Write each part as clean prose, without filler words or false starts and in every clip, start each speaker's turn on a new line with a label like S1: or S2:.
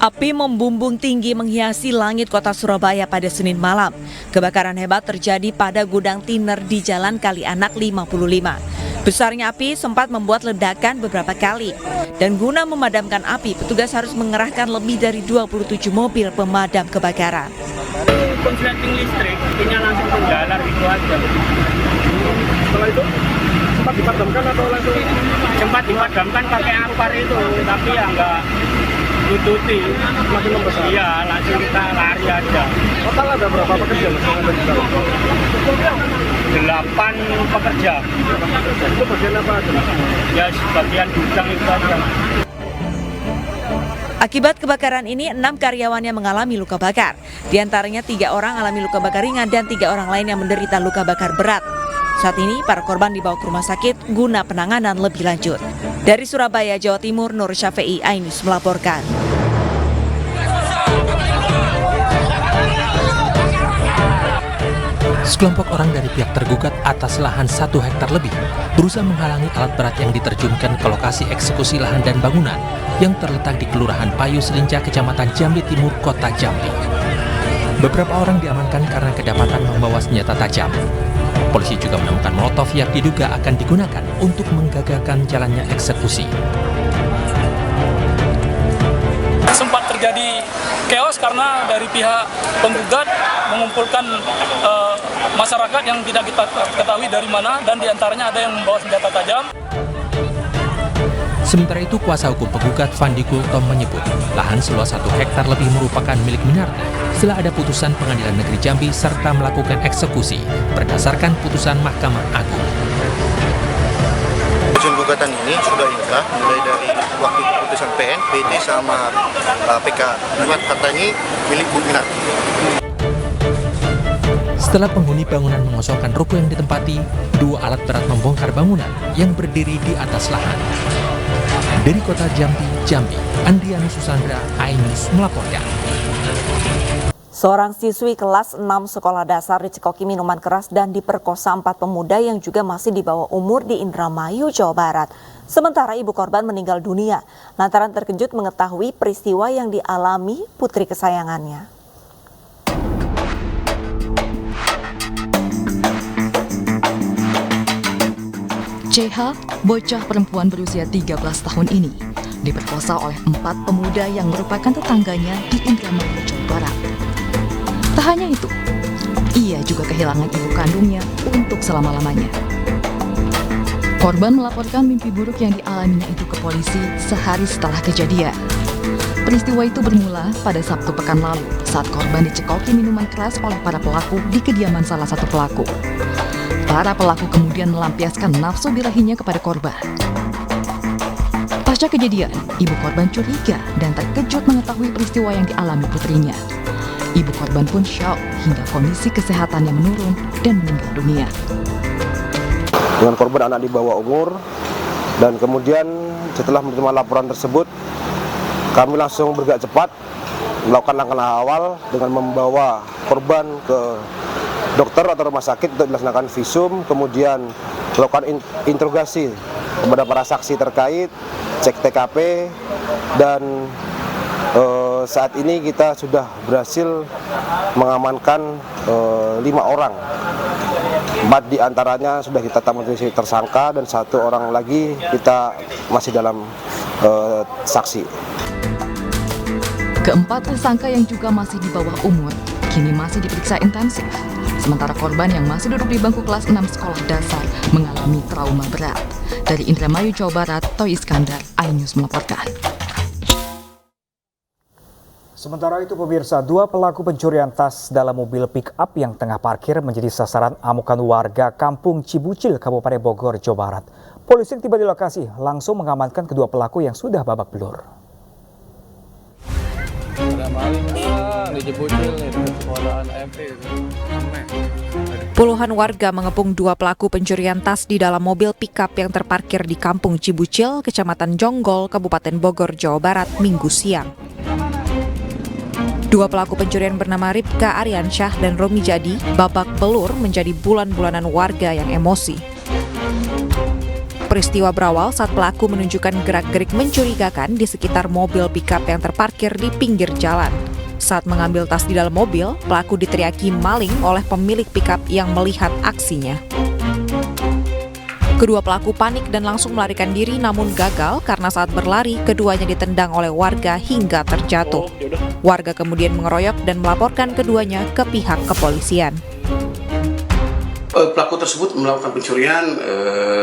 S1: Api membumbung tinggi menghiasi langit kota Surabaya pada Senin malam. Kebakaran hebat terjadi pada gudang tiner di Jalan Kalianak 55. Besarnya api sempat membuat ledakan beberapa kali. Dan guna memadamkan api, petugas harus mengerahkan lebih dari 27 mobil pemadam kebakaran.
S2: Konsleting listrik, apinya langsung menjalar gitu aja. Setelah itu sempat dipadamkan atau langsung? Sempat dipadamkan pakai ampar itu, tapi ya enggak tututi. Makin membesar? Iya, langsung kita lari aja. Total ada berapa pekerja yang ada di dalam? 8 pekerja. Itu bagian apa aja? Ya, bagian gudang itu aja.
S1: Akibat kebakaran ini, 6 karyawannya mengalami luka bakar. Di antaranya 3 orang alami luka bakar ringan dan 3 orang lain yang menderita luka bakar berat. Saat ini, para korban dibawa ke rumah sakit guna penanganan lebih lanjut. Dari Surabaya, Jawa Timur, Nur Syafei, iNews melaporkan.
S3: Sekelompok orang dari pihak tergugat atas lahan 1 hektar lebih berusaha menghalangi alat berat yang diterjunkan ke lokasi eksekusi lahan dan bangunan yang terletak di Kelurahan Payu Selinca, Kecamatan Jambi Timur, Kota Jambi. Beberapa orang diamankan karena kedapatan membawa senjata tajam. Polisi juga menemukan molotov yang diduga akan digunakan untuk menggagalkan jalannya eksekusi.
S4: Sempat terjadi chaos karena dari pihak penggugat mengumpulkan masyarakat yang tidak kita ketahui dari mana, dan diantaranya ada yang membawa senjata tajam.
S3: Sementara itu, kuasa hukum penggugat Fandi Gultom menyebut lahan seluas 1 hektar lebih merupakan milik Minardi setelah ada putusan Pengadilan Negeri Jambi serta melakukan eksekusi berdasarkan putusan Mahkamah Agung.
S5: Gugatan ini sudah inkrah mulai dari waktu keputusan PN, PT sama PK. Harta ini milik Bu Minardi.
S3: Setelah penghuni bangunan mengosongkan ruko yang ditempati, 2 alat berat membongkar bangunan yang berdiri di atas lahan. Dari kota Jambi, Andrianus Susandra, iNews melaporkan.
S1: Seorang siswi kelas 6 sekolah dasar dicekoki minuman keras dan diperkosa 4 pemuda yang juga masih di bawah umur di Indramayu, Jawa Barat. Sementara ibu korban meninggal dunia lantaran terkejut mengetahui peristiwa yang dialami putri kesayangannya.
S6: CH, bocah perempuan berusia 13 tahun ini, diperkosa oleh 4 pemuda yang merupakan tetangganya di Indramayu, Jawa Barat. Tak hanya itu, ia juga kehilangan ibu kandungnya untuk selama-lamanya. Korban melaporkan mimpi buruk yang dialaminya itu ke polisi sehari setelah kejadian. Peristiwa itu bermula pada Sabtu pekan lalu saat korban dicekoki minuman keras oleh para pelaku di kediaman salah satu pelaku. Para pelaku kemudian melampiaskan nafsu birahinya kepada korban. Pasca kejadian, ibu korban curiga dan terkejut mengetahui peristiwa yang dialami putrinya. Ibu korban pun syok hingga kondisi kesehatannya menurun dan meninggal dunia.
S5: Dengan korban anak di bawah umur, dan kemudian setelah menerima laporan tersebut, kami langsung bergerak cepat melakukan langkah awal dengan membawa korban ke dokter atau rumah sakit untuk dilaksanakan visum, kemudian melakukan interogasi kepada para saksi terkait, cek TKP, dan saat ini kita sudah berhasil mengamankan 5 orang. 4 diantaranya sudah kita tetapkan menjadi tersangka dan 1 orang lagi kita masih dalam saksi.
S6: Keempat tersangka yang juga masih di bawah umur kini masih diperiksa intensif. Sementara korban yang masih duduk di bangku kelas 6 sekolah dasar mengalami trauma berat. Dari Indramayu, Jawa Barat, Toy Iskandar, iNews melaporkan.
S7: Sementara itu pemirsa, 2 pelaku pencurian tas dalam mobil pick-up yang tengah parkir menjadi sasaran amukan warga Kampung Cibucil, Kabupaten Bogor, Jawa Barat. Polisi yang tiba di lokasi langsung mengamankan kedua pelaku yang sudah babak belur.
S1: Puluhan warga mengepung 2 pelaku pencurian tas di dalam mobil pick-up yang terparkir di Kampung Cibucil, Kecamatan Jonggol, Kabupaten Bogor, Jawa Barat, Minggu siang. 2 pelaku pencurian bernama Ripka Aryansyah dan Romi Jadi babak belur menjadi bulan-bulanan warga yang emosi. Peristiwa berawal saat pelaku menunjukkan gerak-gerik mencurigakan di sekitar mobil pickup yang terparkir di pinggir jalan. Saat mengambil tas di dalam mobil, pelaku diteriaki maling oleh pemilik pickup yang melihat aksinya. Kedua pelaku panik dan langsung melarikan diri, namun gagal karena saat berlari keduanya ditendang oleh warga hingga terjatuh. Warga kemudian mengeroyok dan melaporkan keduanya ke pihak kepolisian.
S8: Pelaku tersebut melakukan pencurian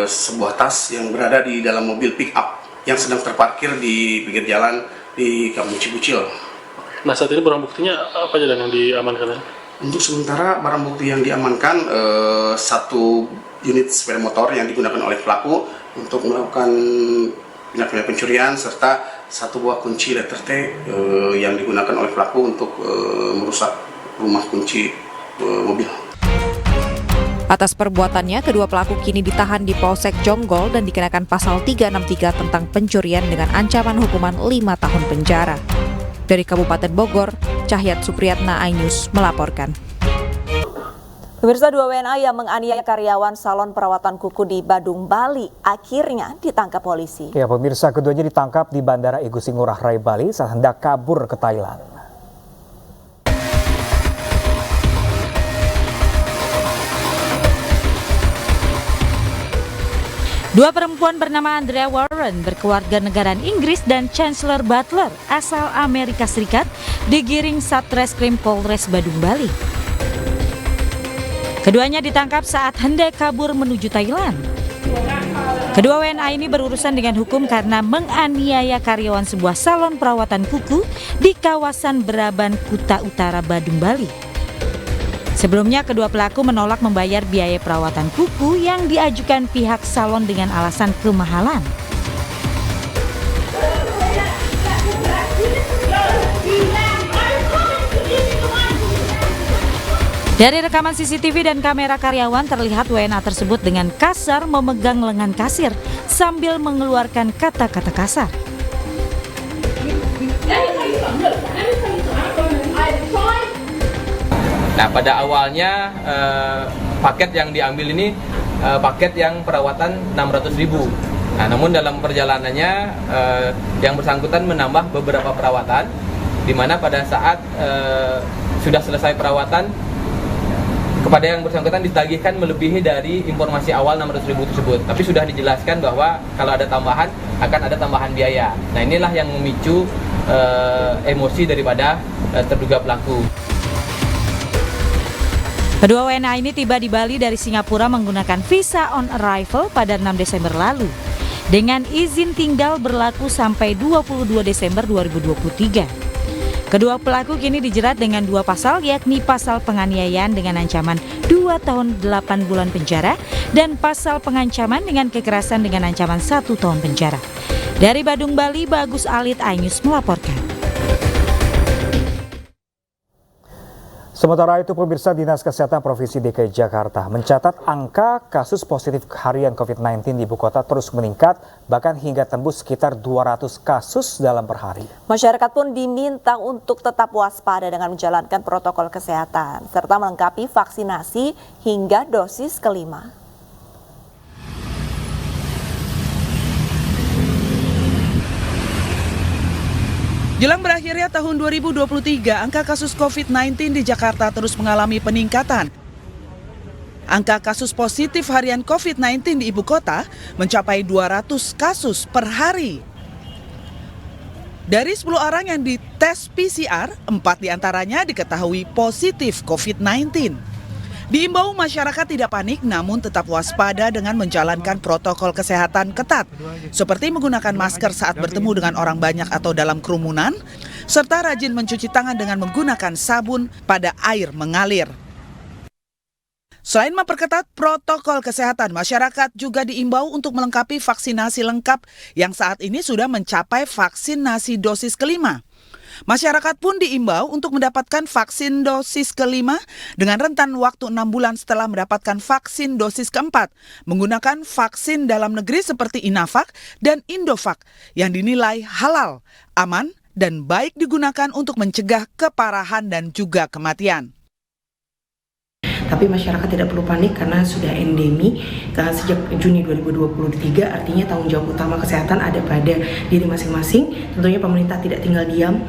S8: sebuah tas yang berada di dalam mobil pick up yang sedang terparkir di pinggir jalan di Kampung Cibucil.
S9: Nah, saat ini barang buktinya apa aja dan yang diamankan?
S8: Untuk sementara barang bukti yang diamankan satu unit sepeda motor yang digunakan oleh pelaku untuk melakukan tindak pencurian serta satu buah kunci letter T yang digunakan oleh pelaku untuk merusak rumah kunci mobil.
S1: Atas perbuatannya, kedua pelaku kini ditahan di Polsek Jonggol dan dikenakan pasal 363 tentang pencurian dengan ancaman hukuman 5 tahun penjara. Dari Kabupaten Bogor, Cahyat Supriyatna, iNews melaporkan.
S10: Pemirsa, 2 WNA yang menganiaya karyawan salon perawatan kuku di Badung, Bali akhirnya ditangkap polisi.
S7: Ya, pemirsa, keduanya ditangkap di Bandara Igusti Ngurah Rai, Bali saat hendak kabur ke Thailand.
S11: Dua perempuan bernama Andrea Warren berkeluarga negaraan Inggris dan Chancellor Butler asal Amerika Serikat digiring Satreskrim Polres Badung, Bali. Keduanya ditangkap saat hendak kabur menuju Thailand. Kedua WNA ini berurusan dengan hukum karena menganiaya karyawan sebuah salon perawatan kuku di kawasan Beraban, Kuta Utara, Badung, Bali. Sebelumnya, kedua pelaku menolak membayar biaya perawatan kuku yang diajukan pihak salon dengan alasan kemahalan. Dari rekaman CCTV dan kamera karyawan terlihat WNA tersebut dengan kasar memegang lengan kasir sambil mengeluarkan kata-kata kasar.
S12: Nah, pada awalnya paket yang diambil ini paket yang perawatan 600.000. Nah, namun dalam perjalanannya yang bersangkutan menambah beberapa perawatan, di mana pada saat sudah selesai perawatan, kepada yang bersangkutan ditagihkan melebihi dari informasi awal 600.000 tersebut. Tapi sudah dijelaskan bahwa kalau ada tambahan akan ada tambahan biaya. Nah, inilah yang memicu emosi daripada terduga pelaku.
S11: Kedua WNA ini tiba di Bali dari Singapura menggunakan visa on arrival pada 6 Desember lalu dengan izin tinggal berlaku sampai 22 Desember 2023. Kedua pelaku kini dijerat dengan 2 pasal, yakni pasal penganiayaan dengan ancaman 2 tahun 8 bulan penjara dan pasal pengancaman dengan kekerasan dengan ancaman 1 tahun penjara. Dari Badung, Bali, Bagus Alit, iNews melaporkan.
S7: Sementara itu, pemirsa, Dinas Kesehatan Provinsi DKI Jakarta mencatat angka kasus positif harian COVID-19 di ibu kota terus meningkat, bahkan hingga tembus sekitar 200 kasus dalam per hari.
S10: Masyarakat pun diminta untuk tetap waspada dengan menjalankan protokol kesehatan, serta melengkapi vaksinasi hingga dosis kelima.
S13: Jelang berakhirnya tahun 2023, angka kasus COVID-19 di Jakarta terus mengalami peningkatan. Angka kasus positif harian COVID-19 di ibu kota mencapai 200 kasus per hari. Dari 10 orang yang dites PCR, 4 diantaranya diketahui positif COVID-19. Diimbau masyarakat tidak panik namun tetap waspada dengan menjalankan protokol kesehatan ketat, seperti menggunakan masker saat bertemu dengan orang banyak atau dalam kerumunan, serta rajin mencuci tangan dengan menggunakan sabun pada air mengalir. Selain memperketat protokol kesehatan, masyarakat juga diimbau untuk melengkapi vaksinasi lengkap yang saat ini sudah mencapai vaksinasi dosis kelima. Masyarakat pun diimbau untuk mendapatkan vaksin dosis kelima dengan rentan waktu 6 bulan setelah mendapatkan vaksin dosis keempat, menggunakan vaksin dalam negeri seperti Inavac dan Indovac yang dinilai halal, aman, dan baik digunakan untuk mencegah keparahan dan juga kematian.
S14: Tapi masyarakat tidak perlu panik karena sudah endemi sejak Juni 2023, artinya tanggung jawab utama kesehatan ada pada diri masing-masing. Tentunya pemerintah tidak tinggal diam,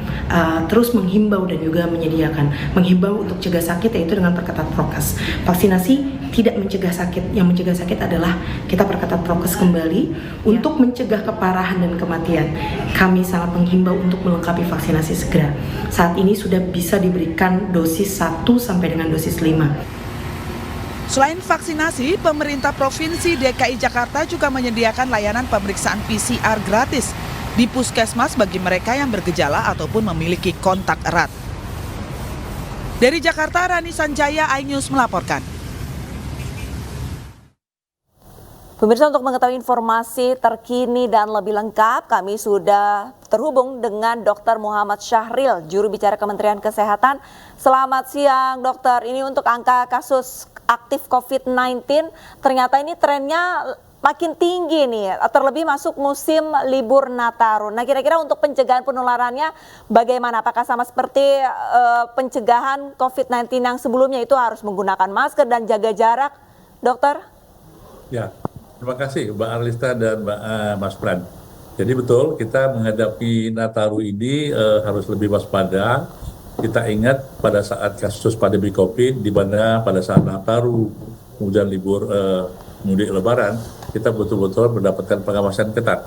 S14: terus menghimbau dan juga menghimbau untuk cegah sakit, yaitu dengan perketat prokes. Vaksinasi tidak mencegah sakit, yang mencegah sakit adalah kita perketat prokes kembali untuk mencegah keparahan dan kematian. Kami sangat menghimbau untuk melengkapi vaksinasi segera. Saat ini sudah bisa diberikan dosis 1 sampai dengan dosis 5.
S13: Selain vaksinasi, pemerintah Provinsi DKI Jakarta juga menyediakan layanan pemeriksaan PCR gratis di puskesmas bagi mereka yang bergejala ataupun memiliki kontak erat. Dari Jakarta, Rani Sanjaya, iNews melaporkan.
S10: Pemirsa, untuk mengetahui informasi terkini dan lebih lengkap, kami sudah terhubung dengan Dr. Muhammad Syahril, juru bicara Kementerian Kesehatan. Selamat siang, dokter. Ini untuk angka kasus aktif COVID-19, ternyata ini trennya makin tinggi nih, terlebih masuk musim libur Nataru. Nah, kira-kira untuk pencegahan penularannya bagaimana? Apakah sama seperti pencegahan COVID-19 yang sebelumnya, itu harus menggunakan masker dan jaga jarak, dokter?
S15: Ya. Terima kasih Mbak Arlista dan Mas Pran. Jadi betul, kita menghadapi Nataru ini harus lebih waspada. Kita ingat pada saat kasus pandemi COVID, di mana pada saat Nataru, kemudian libur mudik Lebaran, kita betul-betul mendapatkan pengawasan ketat.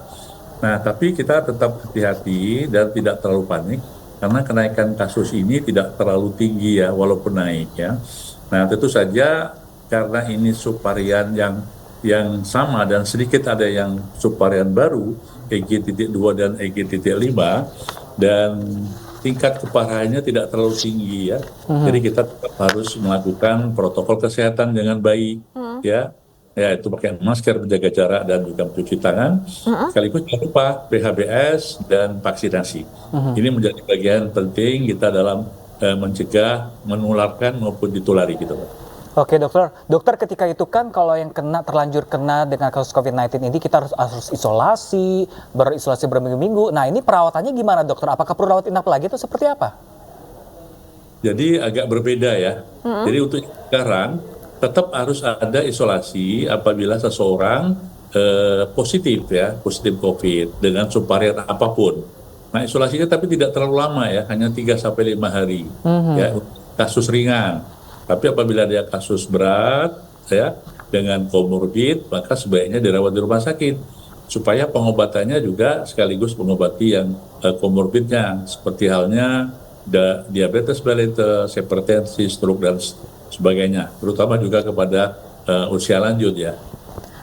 S15: Nah, tapi kita tetap hati-hati dan tidak terlalu panik, karena kenaikan kasus ini tidak terlalu tinggi ya, walaupun naik ya. Nah, tentu saja karena ini subvarian yang sama dan sedikit ada yang subvarian baru, EG.2 dan EG.5, dan tingkat keparahannya tidak terlalu tinggi ya. Jadi kita tetap harus melakukan protokol kesehatan dengan baik ya. Ya, itu pakai masker, menjaga jarak dan juga mencuci tangan. Sekaligus jangan lupa PHBS dan vaksinasi. Ini menjadi bagian penting kita dalam mencegah menularkan maupun ditulari gitu, Pak.
S7: Oke dokter, ketika itu kan kalau yang terlanjur kena dengan kasus COVID-19 ini kita harus berisolasi berminggu-minggu. Nah, ini perawatannya gimana dokter? Apakah perlu rawat inap lagi atau seperti apa?
S15: Jadi agak berbeda ya. Jadi untuk sekarang tetap harus ada isolasi apabila seseorang positif COVID dengan subvarian apapun. Nah, isolasinya tapi tidak terlalu lama ya, hanya 3-5 hari ya, kasus ringan. Tapi apabila dia kasus berat ya dengan komorbid, maka sebaiknya dirawat di rumah sakit supaya pengobatannya juga sekaligus mengobati yang komorbidnya, seperti halnya diabetes mellitus, hipertensi, stroke dan sebagainya, terutama juga kepada usia lanjut ya.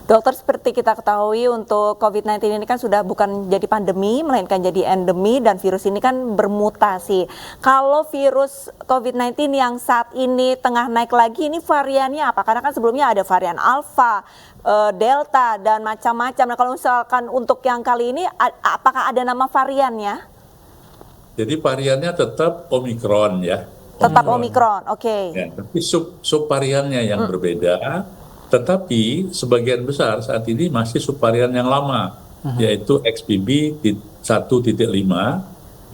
S10: Dokter, seperti kita ketahui untuk COVID-19 ini kan sudah bukan jadi pandemi, melainkan jadi endemi, dan virus ini kan bermutasi. Kalau virus COVID-19 yang saat ini tengah naik lagi, ini variannya apa? Karena kan sebelumnya ada varian Alpha, Delta, dan macam-macam. Nah, kalau misalkan untuk yang kali ini, apakah ada nama variannya?
S15: Jadi variannya tetap Omicron ya.
S10: Tetap Omicron, oke.
S15: Ya, tapi subvariannya yang berbeda. Tetapi sebagian besar saat ini masih subvarian yang lama, yaitu XBB 1.5,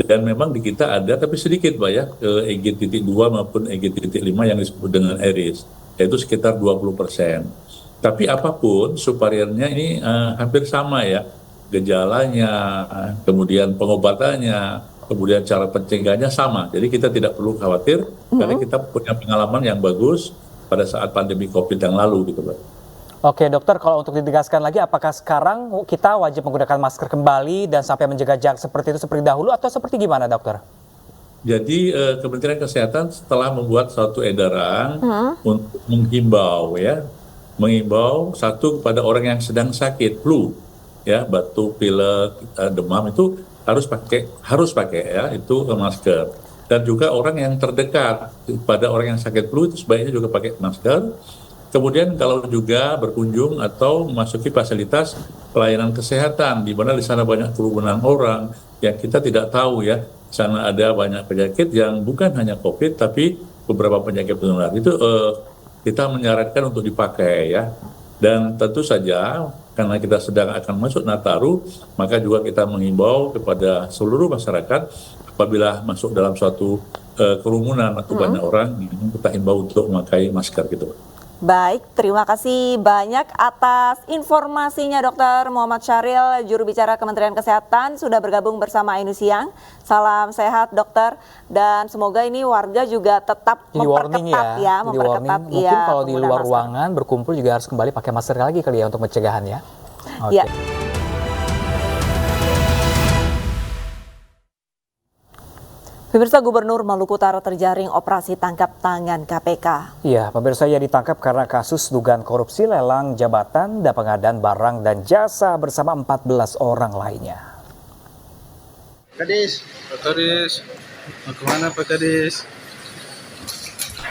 S15: dan memang di kita ada, tapi sedikit Pak ya, EG.2 maupun EG.5 yang disebut dengan Aries, yaitu sekitar 20%. Tapi apapun subvariannya ini hampir sama ya, gejalanya, kemudian pengobatannya, kemudian cara pencegahannya sama. Jadi kita tidak perlu khawatir, karena kita punya pengalaman yang bagus pada saat pandemi COVID yang lalu gitu, Pak.
S7: Oke dokter, kalau untuk ditegaskan lagi, apakah sekarang kita wajib menggunakan masker kembali dan sampai menjaga jarak seperti itu seperti dahulu, atau seperti gimana dokter?
S15: Jadi Kementerian Kesehatan setelah membuat suatu edaran untuk menghimbau satu kepada orang yang sedang sakit flu ya, batuk, pilek, demam, itu harus pakai ya itu masker. Dan juga orang yang terdekat pada orang yang sakit flu itu sebaiknya juga pakai masker. Kemudian kalau juga berkunjung atau memasuki fasilitas pelayanan kesehatan, di mana di sana banyak kerumunan orang yang kita tidak tahu ya, di sana ada banyak penyakit yang bukan hanya COVID tapi beberapa penyakit penular. Itu kita menyarankan untuk dipakai ya. Dan tentu saja karena kita sedang akan masuk Nataru, maka juga kita menghimbau kepada seluruh masyarakat apabila masuk dalam suatu kerumunan atau banyak orang, kita himbau untuk memakai masker gitu.
S10: Baik, terima kasih banyak atas informasinya Dr. Muhammad Syahril, juru bicara Kementerian Kesehatan, sudah bergabung bersama Ainus Siang. Salam sehat dokter, dan semoga ini warga juga tetap memperketat ya, memperketat.
S7: Mungkin kalau di luar ruangan berkumpul juga harus kembali pakai masker lagi kali ya untuk pencegahan ya.
S10: Ya. Pemirsa, Gubernur Maluku Utara terjaring operasi tangkap tangan KPK.
S7: Iya, pemirsa, ia ditangkap karena kasus dugaan korupsi lelang jabatan dan pengadaan barang dan jasa bersama 14 orang lainnya.
S16: Kadis, Pak Kadis, mau kemana Pak Kadis?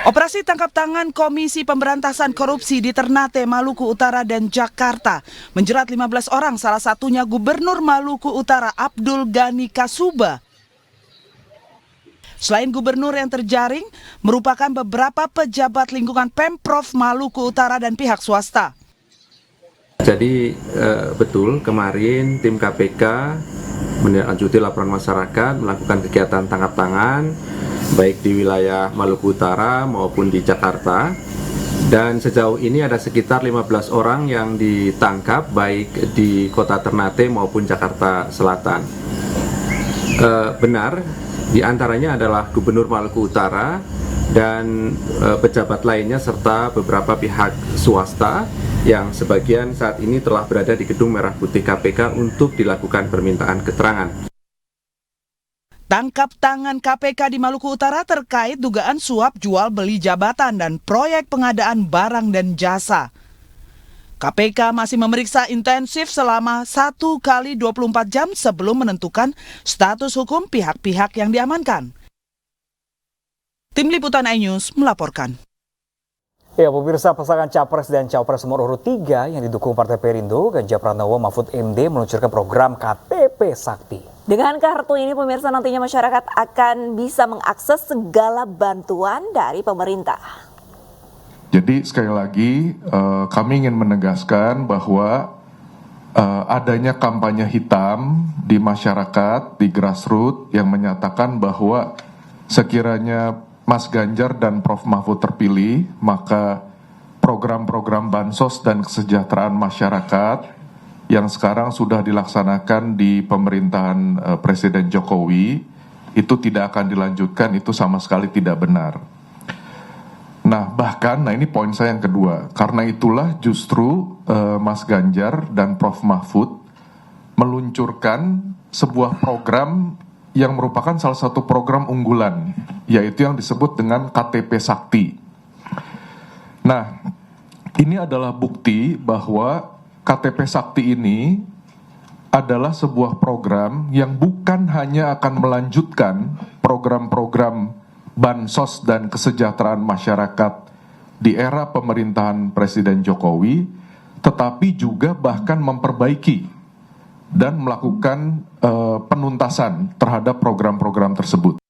S13: Operasi tangkap tangan Komisi Pemberantasan Korupsi di Ternate, Maluku Utara dan Jakarta menjerat 15 orang, salah satunya Gubernur Maluku Utara Abdul Ghani Kasuba. Selain gubernur yang terjaring, merupakan beberapa pejabat lingkungan Pemprov Maluku Utara dan pihak swasta.
S17: Jadi betul kemarin tim KPK menindaklanjuti laporan masyarakat melakukan kegiatan tangkap tangan baik di wilayah Maluku Utara maupun di Jakarta. Dan sejauh ini ada sekitar 15 orang yang ditangkap baik di kota Ternate maupun Jakarta Selatan. Benar, di antaranya adalah Gubernur Maluku Utara dan pejabat lainnya serta beberapa pihak swasta yang sebagian saat ini telah berada di Gedung Merah Putih KPK untuk dilakukan permintaan keterangan.
S13: Tangkap tangan KPK di Maluku Utara terkait dugaan suap jual beli jabatan dan proyek pengadaan barang dan jasa. KPK masih memeriksa intensif selama 1 kali 24 jam sebelum menentukan status hukum pihak-pihak yang diamankan. Tim Liputan iNews melaporkan.
S7: Ya, pemirsa, pasangan Capres dan Cawapres nomor urut 3 yang didukung Partai Perindo, Ganjar Pranowo Mahfud MD meluncurkan program KTP Sakti.
S10: Dengan kartu ini, pemirsa, nantinya masyarakat akan bisa mengakses segala bantuan dari pemerintah.
S18: Jadi sekali lagi kami ingin menegaskan bahwa adanya kampanye hitam di masyarakat, di grassroots yang menyatakan bahwa sekiranya Mas Ganjar dan Prof Mahfud terpilih, maka program-program bansos dan kesejahteraan masyarakat yang sekarang sudah dilaksanakan di pemerintahan Presiden Jokowi itu tidak akan dilanjutkan, itu sama sekali tidak benar. Nah bahkan, ini poin saya yang kedua, karena itulah justru Mas Ganjar dan Prof Mahfud meluncurkan sebuah program yang merupakan salah satu program unggulan, yaitu yang disebut dengan KTP Sakti. Nah, ini adalah bukti bahwa KTP Sakti ini adalah sebuah program yang bukan hanya akan melanjutkan program-program bansos dan kesejahteraan masyarakat di era pemerintahan Presiden Jokowi, tetapi juga bahkan memperbaiki dan melakukan penuntasan terhadap program-program tersebut.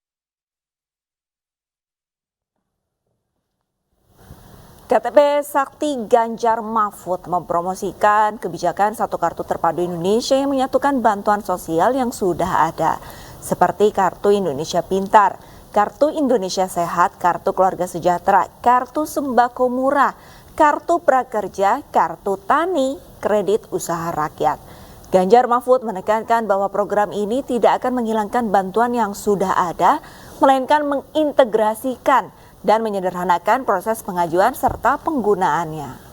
S10: KTP Sakti Ganjar Mahfud mempromosikan kebijakan satu kartu terpadu Indonesia yang menyatukan bantuan sosial yang sudah ada, seperti Kartu Indonesia Pintar, Kartu Indonesia Sehat, Kartu Keluarga Sejahtera, Kartu Sembako Murah, Kartu Prakerja, Kartu Tani, Kredit Usaha Rakyat. Ganjar Mahfud menekankan bahwa program ini tidak akan menghilangkan bantuan yang sudah ada, melainkan mengintegrasikan dan menyederhanakan proses pengajuan serta penggunaannya.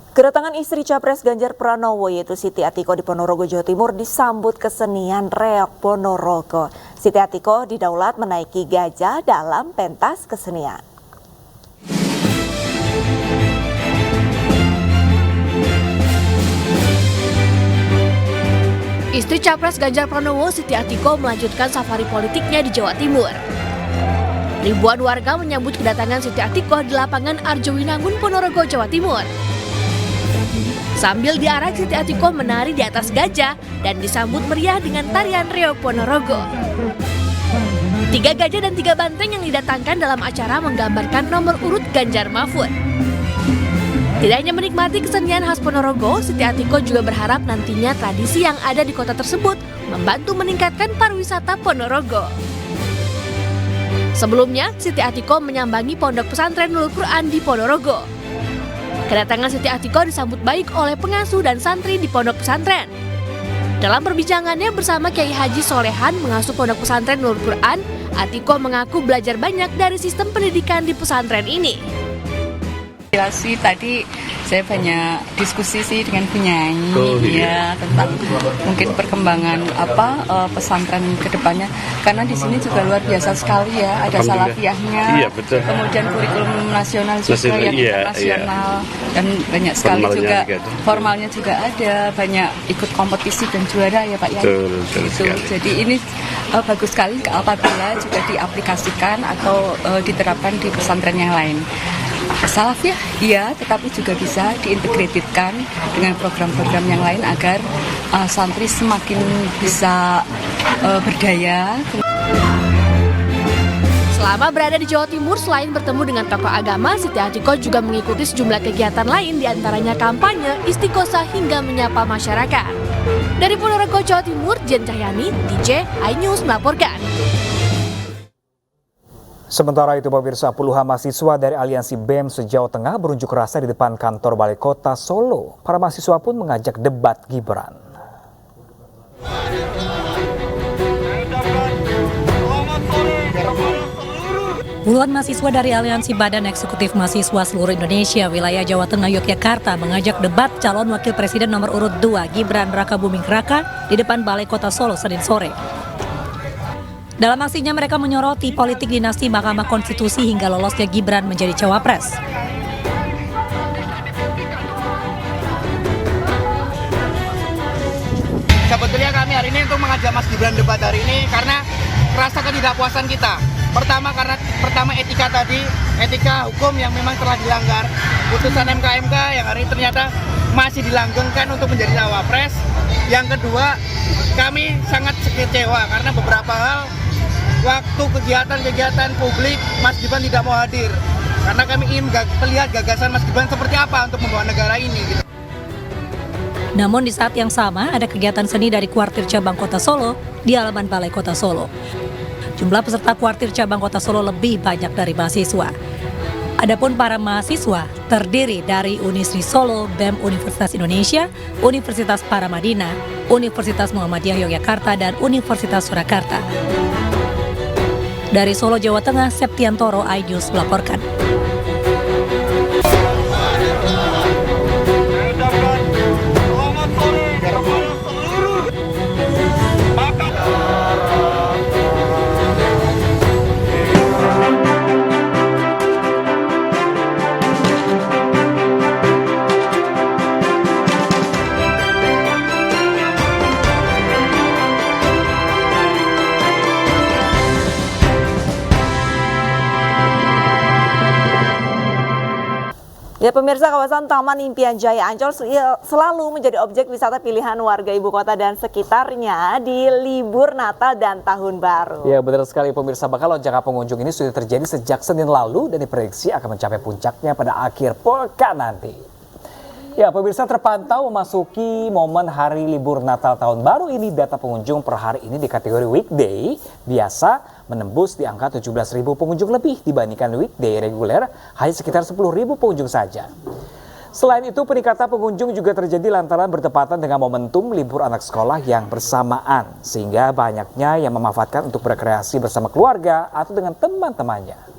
S10: Kedatangan istri Capres Ganjar Pranowo yaitu Siti Atiko di Ponorogo, Jawa Timur disambut kesenian reok Ponorogo. Siti Atiko didaulat menaiki gajah dalam pentas kesenian.
S19: Istri Capres Ganjar Pranowo, Siti Atiko, melanjutkan safari politiknya di Jawa Timur. Ribuan warga menyambut kedatangan Siti Atiko di lapangan Arjowinangun, Ponorogo, Jawa Timur. Sambil diarak, Siti Atiko menari di atas gajah dan disambut meriah dengan tarian reok Ponorogo. 3 gajah dan 3 banteng yang didatangkan dalam acara menggambarkan nomor urut Ganjar Mahfud. Tidak hanya menikmati kesenian khas Ponorogo, Siti Atiko juga berharap nantinya tradisi yang ada di kota tersebut membantu meningkatkan pariwisata Ponorogo. Sebelumnya, Siti Atiko menyambangi Pondok Pesantren Nurul Quran di Ponorogo. Kedatangan Siti Atiko disambut baik oleh pengasuh dan santri di Pondok Pesantren. Dalam perbincangannya bersama Kiai Haji Solehan mengasuh Pondok Pesantren Nurul Quran, Atiko mengaku belajar banyak dari sistem pendidikan di pesantren ini.
S20: Tadi saya banyak diskusi sih dengan penyanyi ya tentang mungkin perkembangan pesantren kedepannya, karena di sini juga luar biasa sekali ya, ada salafiyahnya, kemudian kurikulum nasional juga yang internasional, dan banyak sekali juga formalnya juga ada, banyak ikut kompetisi dan juara ya Pak ya. Jadi ini bagus sekali apabila juga diaplikasikan atau diterapkan di pesantren yang lain. Salafiyah, iya, tetapi juga bisa diintegrasikan dengan program-program yang lain agar santri semakin bisa berdaya.
S19: Selama berada di Jawa Timur, selain bertemu dengan tokoh agama, Siti Atiko juga mengikuti sejumlah kegiatan lain, diantaranya kampanye, istiqosah hingga menyapa masyarakat. Dari Ponorogo, Jawa Timur, Dian Cahyani, DJ iNews melaporkan.
S7: Sementara itu pemirsa, puluhan mahasiswa dari Aliansi BEM se-Jawa Tengah berunjuk rasa di depan kantor Balai Kota Solo. Para mahasiswa pun mengajak debat Gibran.
S11: Puluhan mahasiswa dari Aliansi Badan Eksekutif Mahasiswa Seluruh Indonesia wilayah Jawa Tengah Yogyakarta mengajak debat calon wakil presiden nomor urut 2 Gibran Rakabuming Raka di depan Balai Kota Solo Senin sore. Dalam aksinya mereka menyoroti politik dinasti Mahkamah Konstitusi hingga lolosnya Gibran menjadi cawapres.
S21: Sebetulnya kami hari ini untuk mengajak Mas Gibran debat hari ini karena rasa ketidakpuasan kita. Pertama etika tadi, etika hukum yang memang telah dilanggar. Putusan MK yang hari ini ternyata masih dilanggengkan untuk menjadi cawapres. Yang kedua, kami sangat kecewa karena beberapa hal waktu kegiatan publik Mas Gibran tidak mau hadir. Karena kami ingin melihat gagasan Mas Gibran seperti apa untuk membawa negara ini. Gitu.
S11: Namun di saat yang sama ada kegiatan seni dari kuartir cabang Kota Solo di halaman Balai Kota Solo. Jumlah peserta kuartir cabang Kota Solo lebih banyak dari mahasiswa. Adapun para mahasiswa terdiri dari Unisri Solo, BEM Universitas Indonesia, Universitas Paramadina, Universitas Muhammadiyah Yogyakarta, dan Universitas Surakarta. Dari Solo, Jawa Tengah, Septiantoro, iNews melaporkan.
S10: Ya pemirsa, kawasan Taman Impian Jaya Ancol selalu menjadi objek wisata pilihan warga ibu kota dan sekitarnya di libur Natal dan Tahun Baru.
S7: Ya benar sekali pemirsa, bakal lonjakan pengunjung ini sudah terjadi sejak Senin lalu dan diprediksi akan mencapai puncaknya pada akhir pekan nanti. Ya pemirsa, terpantau memasuki momen hari libur Natal Tahun Baru ini, data pengunjung per hari ini di kategori weekday biasa menembus di angka 17.000 pengunjung lebih dibandingkan weekday reguler hanya sekitar 10.000 pengunjung saja. Selain itu peningkatan pengunjung juga terjadi lantaran bertepatan dengan momentum libur anak sekolah yang bersamaan sehingga banyaknya yang memanfaatkan untuk berkreasi bersama keluarga atau dengan teman-temannya.